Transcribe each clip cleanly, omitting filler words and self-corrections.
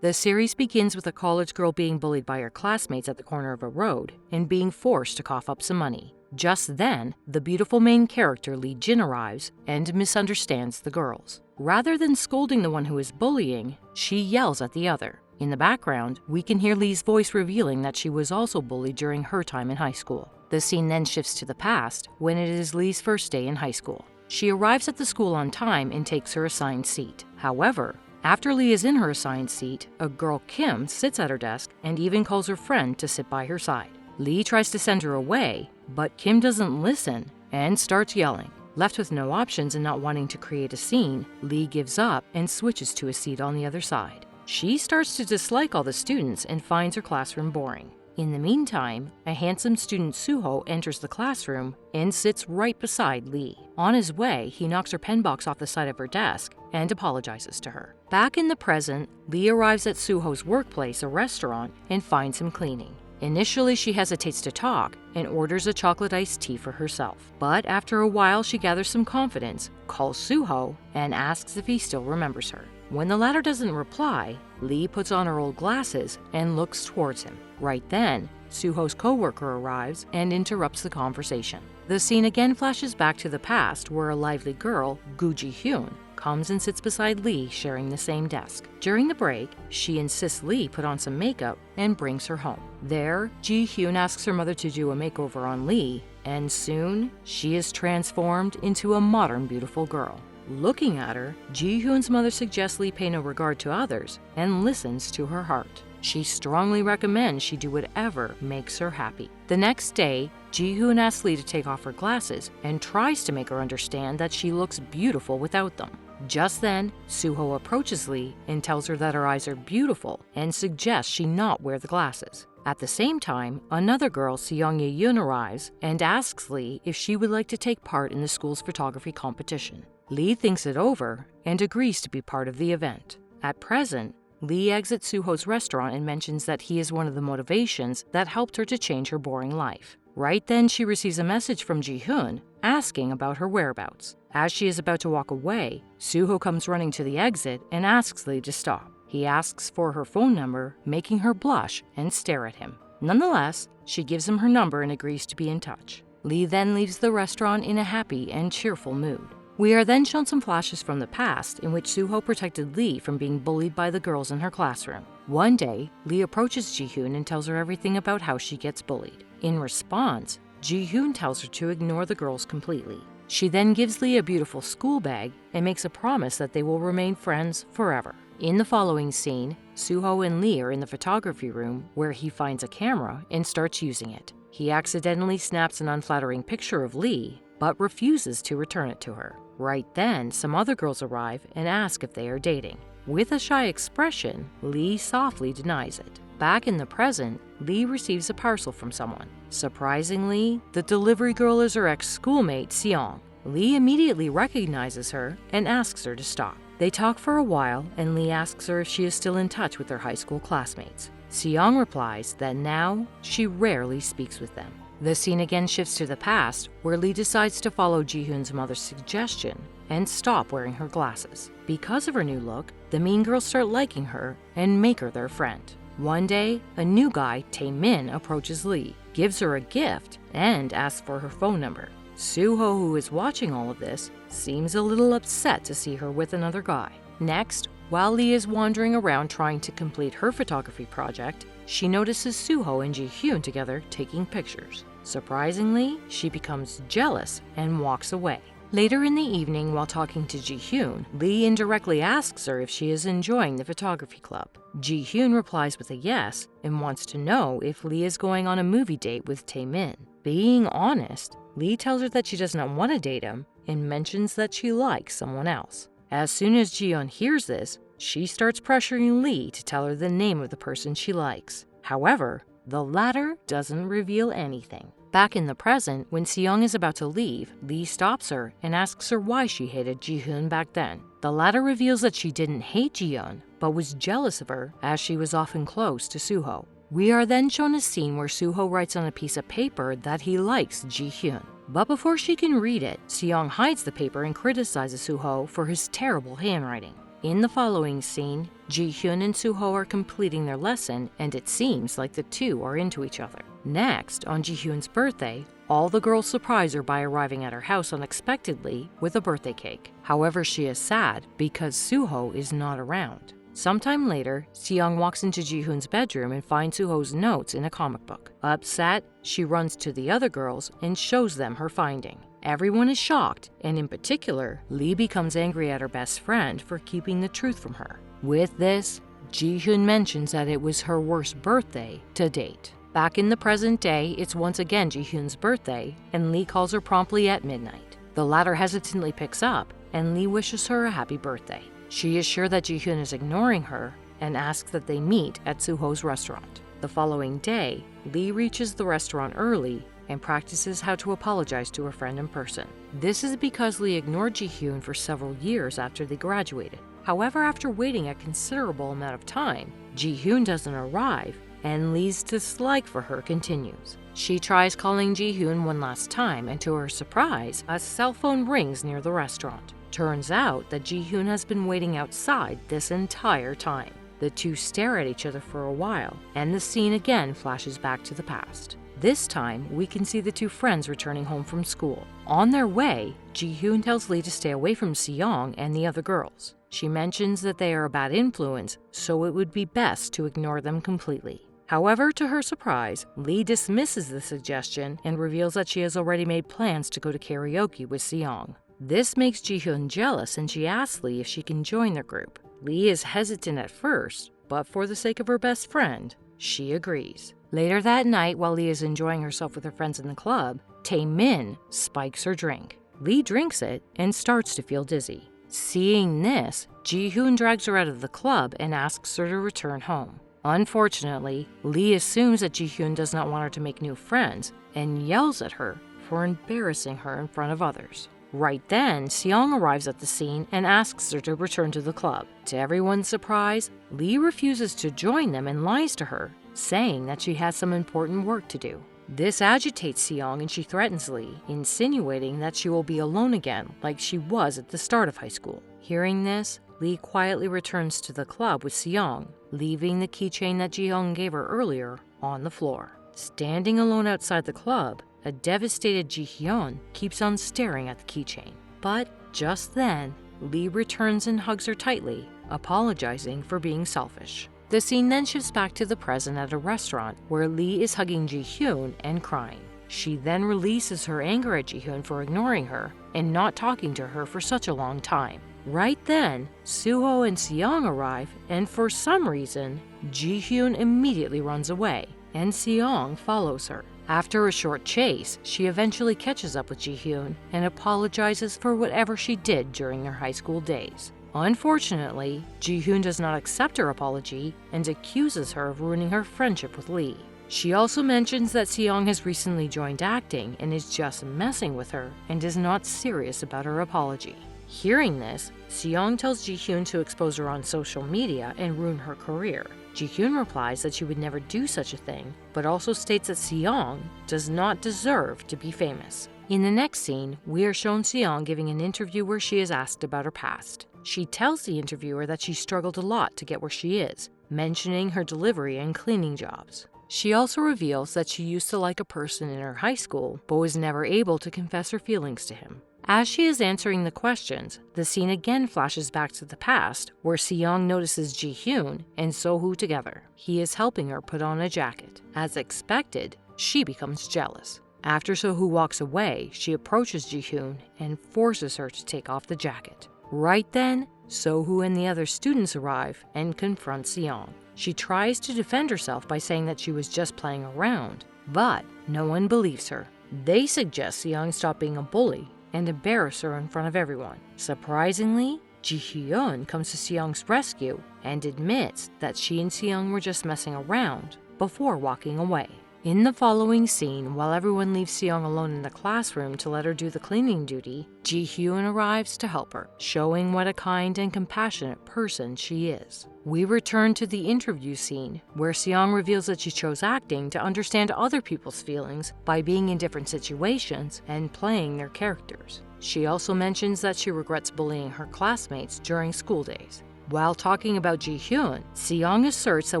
The series begins with a college girl being bullied by her classmates at the corner of a road and being forced to cough up some money. Just then, the beautiful main character Lee Jin arrives and misunderstands the girls. Rather than scolding the one who is bullying, she yells at the other. In the background, we can hear Lee's voice revealing that she was also bullied during her time in high school. The scene then shifts to the past, when it is Lee's first day in high school. She arrives at the school on time and takes her assigned seat. However, after Lee is in her assigned seat, a girl, Kim, sits at her desk and even calls her friend to sit by her side. Lee tries to send her away, but Kim doesn't listen and starts yelling. Left with no options and not wanting to create a scene, Lee gives up and switches to a seat on the other side. She starts to dislike all the students and finds her classroom boring. In the meantime, a handsome student, Suho, enters the classroom and sits right beside Lee. On his way, he knocks her pen box off the side of her desk and apologizes to her. Back in the present, Lee arrives at Suho's workplace, a restaurant, and finds him cleaning. Initially, she hesitates to talk and orders a chocolate iced tea for herself. But after a while, she gathers some confidence, calls Suho, and asks if he still remembers her. When the latter doesn't reply, Lee puts on her old glasses and looks towards him. Right then, Suho's coworker arrives and interrupts the conversation. The scene again flashes back to the past, where a lively girl, Gu Ji-hyun, comes and sits beside Lee, sharing the same desk. During the break, she insists Lee put on some makeup and brings her home. There, Ji-hyun asks her mother to do a makeover on Lee, and soon, she is transformed into a modern, beautiful girl. Looking at her, Ji-hyun's mother suggests Lee pay no regard to others and listens to her heart. She strongly recommends she do whatever makes her happy. The next day, Ji-hyun asks Lee to take off her glasses and tries to make her understand that she looks beautiful without them. Just then, Suho approaches Lee and tells her that her eyes are beautiful and suggests she not wear the glasses. At the same time, another girl, Seong Ye-yoon, arrives and asks Lee if she would like to take part in the school's photography competition. Lee thinks it over and agrees to be part of the event. At present, Lee exits Suho's restaurant and mentions that he is one of the motivations that helped her to change her boring life. Right then, she receives a message from Ji-hyun asking about her whereabouts. As she is about to walk away, Suho comes running to the exit and asks Lee to stop. He asks for her phone number, making her blush and stare at him. Nonetheless, she gives him her number and agrees to be in touch. Lee then leaves the restaurant in a happy and cheerful mood. We are then shown some flashes from the past in which Suho protected Lee from being bullied by the girls in her classroom. One day, Lee approaches Ji-hyun and tells her everything about how she gets bullied. In response, Ji-hyun tells her to ignore the girls completely. She then gives Lee a beautiful school bag and makes a promise that they will remain friends forever. In the following scene, Suho and Lee are in the photography room where he finds a camera and starts using it. He accidentally snaps an unflattering picture of Lee, but refuses to return it to her. Right then, some other girls arrive and ask if they are dating. With a shy expression, Lee softly denies it. Back in the present, Lee receives a parcel from someone. Surprisingly, the delivery girl is her ex-schoolmate, Seong. Lee immediately recognizes her and asks her to stop. They talk for a while, and Lee asks her if she is still in touch with her high school classmates. Seong replies that now she rarely speaks with them. The scene again shifts to the past, where Lee decides to follow Ji-hyun's mother's suggestion and stop wearing her glasses. Because of her new look, the mean girls start liking her and make her their friend. One day, a new guy, Tae-min, approaches Lee, gives her a gift, and asks for her phone number. Suho, who is watching all of this, seems a little upset to see her with another guy. Next, while Lee is wandering around trying to complete her photography project, she notices Suho and Ji-hyun together taking pictures. Surprisingly, she becomes jealous and walks away. Later in the evening, while talking to Ji-hyun, Lee indirectly asks her if she is enjoying the photography club. Ji-hyun replies with a yes and wants to know if Lee is going on a movie date with Tae-min. Being honest, Lee tells her that she does not want to date him and mentions that she likes someone else. As soon as Ji-hyun hears this, she starts pressuring Lee to tell her the name of the person she likes. However, the latter doesn't reveal anything. Back in the present, when Seong is about to leave, Lee stops her and asks her why she hated Ji-hyun back then. The latter reveals that she didn't hate Ji-hyun, but was jealous of her as she was often close to Suho. We are then shown a scene where Suho writes on a piece of paper that he likes Ji-hyun. But before she can read it, Seong hides the paper and criticizes Suho for his terrible handwriting. In the following scene, Ji-hyun and Soo-ho are completing their lesson, and it seems like the two are into each other. Next, on Ji-hyun's birthday, all the girls surprise her by arriving at her house unexpectedly with a birthday cake. However, she is sad because Soo-ho is not around. Sometime later, Seong walks into Ji-hyun's bedroom and finds Soo-ho's notes in a comic book. Upset, she runs to the other girls and shows them her finding. Everyone is shocked, and in particular, Lee becomes angry at her best friend for keeping the truth from her. With this, Ji-hyun mentions that it was her worst birthday to date. Back in the present day, it's once again Ji-hyun's birthday, and Lee calls her promptly at midnight. The latter hesitantly picks up, and Lee wishes her a happy birthday. She is sure that Ji-hyun is ignoring her and asks that they meet at Soo-ho's restaurant. The following day, Lee reaches the restaurant early and practices how to apologize to her friend in person. This is because Lee ignored Ji-hyun for several years after they graduated. However, after waiting a considerable amount of time, Ji-hyun doesn't arrive, and Lee's dislike for her continues. She tries calling Ji-hyun one last time, and to her surprise, a cell phone rings near the restaurant. Turns out that Ji-hyun has been waiting outside this entire time. The two stare at each other for a while, and the scene again flashes back to the past. This time, we can see the two friends returning home from school. On their way, Ji-hyun tells Lee to stay away from Seong and the other girls. She mentions that they are a bad influence, so it would be best to ignore them completely. However, to her surprise, Lee dismisses the suggestion and reveals that she has already made plans to go to karaoke with Seong. This makes Ji-hyun jealous, and she asks Lee if she can join their group. Lee is hesitant at first, but for the sake of her best friend, she agrees. Later that night, while Lee is enjoying herself with her friends in the club, Tae-min spikes her drink. Lee drinks it and starts to feel dizzy. Seeing this, Ji-hyun drags her out of the club and asks her to return home. Unfortunately, Lee assumes that Ji-hyun does not want her to make new friends and yells at her for embarrassing her in front of others. Right then, Seong arrives at the scene and asks her to return to the club. To everyone's surprise, Lee refuses to join them and lies to her, saying that she has some important work to do. This agitates Seong, and she threatens Lee, insinuating that she will be alone again like she was at the start of high school. Hearing this, Lee quietly returns to the club with Seong, leaving the keychain that Ji-hyun gave her earlier on the floor. Standing alone outside the club, a devastated Ji-hyun keeps on staring at the keychain. But just then, Lee returns and hugs her tightly, apologizing for being selfish. The scene then shifts back to the present at a restaurant where Lee is hugging Ji-hyun and crying. She then releases her anger at Ji-hyun for ignoring her and not talking to her for such a long time. Right then, Soo-ho and Seong arrive, and for some reason, Ji-hyun immediately runs away, and Seong follows her. After a short chase, she eventually catches up with Ji-hyun and apologizes for whatever she did during their high school days. Unfortunately, Ji-hyun does not accept her apology and accuses her of ruining her friendship with Lee. She also mentions that Seong has recently joined acting and is just messing with her and is not serious about her apology. Hearing this, Seong tells Ji-hyun to expose her on social media and ruin her career. Ji-hyun replies that she would never do such a thing, but also states that Seong does not deserve to be famous. In the next scene, we are shown Seong giving an interview where she is asked about her past. She tells the interviewer that she struggled a lot to get where she is, mentioning her delivery and cleaning jobs. She also reveals that she used to like a person in her high school, but was never able to confess her feelings to him. As she is answering the questions, the scene again flashes back to the past, where Seong notices Ji-hyun and So-ho together. He is helping her put on a jacket. As expected, she becomes jealous. After So-ho walks away, she approaches Ji-hyun and forces her to take off the jacket. Right then, So-ho and the other students arrive and confront Seong. She tries to defend herself by saying that she was just playing around, but no one believes her. They suggest Seong stop being a bully and embarrass her in front of everyone. Surprisingly, Ji-hyun comes to Seong's rescue and admits that she and Seong were just messing around before walking away. In the following scene, while everyone leaves Seong alone in the classroom to let her do the cleaning duty, Ji-hyun arrives to help her, showing what a kind and compassionate person she is. We return to the interview scene, where Seong reveals that she chose acting to understand other people's feelings by being in different situations and playing their characters. She also mentions that she regrets bullying her classmates during school days. While talking about Ji-hyun, Seong asserts that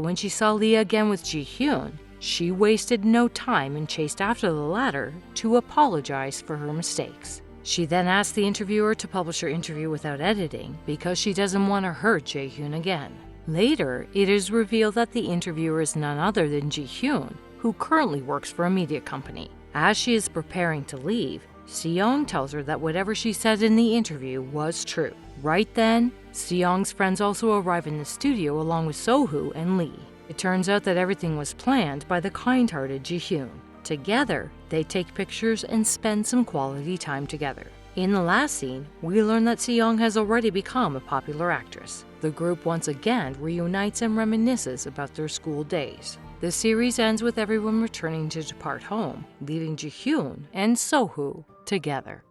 when she saw Lee again with Ji-hyun, she wasted no time and chased after the latter to apologize for her mistakes. She then asked the interviewer to publish her interview without editing because she doesn't want to hurt Jae-hyun again. Later, it is revealed that the interviewer is none other than Ji-hyun, who currently works for a media company. As she is preparing to leave, Seong tells her that whatever she said in the interview was true. Right then, Seong's friends also arrive in the studio along with Sohoo and Lee. It turns out that everything was planned by the kind-hearted Ji-hyun. Together, they take pictures and spend some quality time together. In the last scene, we learn that Seong has already become a popular actress. The group once again reunites and reminisces about their school days. The series ends with everyone returning to depart home, leaving Ji-hyun and Sohoo together.